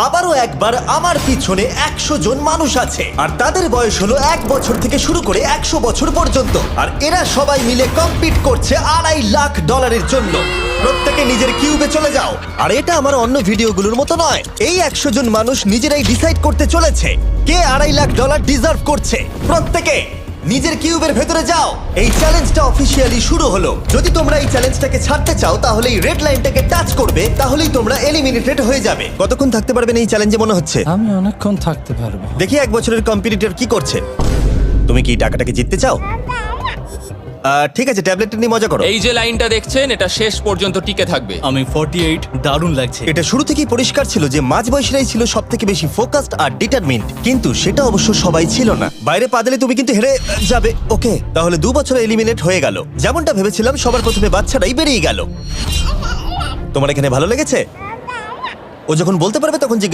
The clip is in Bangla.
আবারও একবার আমার পিছনে 100 জন মানুষ আছে আর তাদের বয়স হলো 1 বছর থেকে শুরু করে 100 বছর পর্যন্ত। আর এরা সবাই মিলে কম্পিট করছে $2.5 লাখ জন্য। প্রত্যেকে নিজের কিউবে চলে যাও। আর এটা আমার অন্য ভিডিওগুলোর মতো নয়। এই 100 জন মানুষ নিজেরাই ডিসাইড করতে চলেছে কে $2.5 লাখ ডিজার্ভ করছে। প্রত্যেকে নিজের কিউবের ভেতরে যাও। এই চ্যালেঞ্জটা অফিসিয়ালি শুরু হলো। যদি তোমরা এই চ্যালেঞ্জটাকে ছাড়তে চাও তাহলে এই রেড লাইনটাকে টাচ করবে, তাহলেই তোমরা এলিমিনেটেড হয়ে যাবে। কতক্ষণ থাকতে পারবেন এই চ্যালেঞ্জে মনে হচ্ছে? আমি অনেকক্ষণ থাকতে পারবো। দেখি 1 বছরের কম্পিটিটর কি করছে। তুমি কি টাকাটাকে জিততে চাও? ঠিক আছে, ট্যাবলেটটা নিয়ে মজা করো। এই যে লাইনটা দেখছেন এটা শেষ পর্যন্ত টিকে থাকবে। আমি 48, দারুণ লাগছে। এটা শুরু থেকেই পরিষ্কার ছিল যে মাঝবয়সীরাই ছিল সব থেকে বেশি ফোকাসড আর ডিটারমিন্ড, কিন্তু সেটা অবশ্য সবাই ছিল না। বাইরে পা দিলে তুমি কিন্তু হেরে যাবে। ওকে, তাহলে 2 বছর এলিমিনেট হয়ে গেল। যেমনটা ভেবেছিলাম, সবার প্রথমে বাচ্চাটাই বেরিয়ে গেল। তোমার এখানে ভালো লেগেছে? ও যখন বলতে পারবে তখন জিজ্ঞেস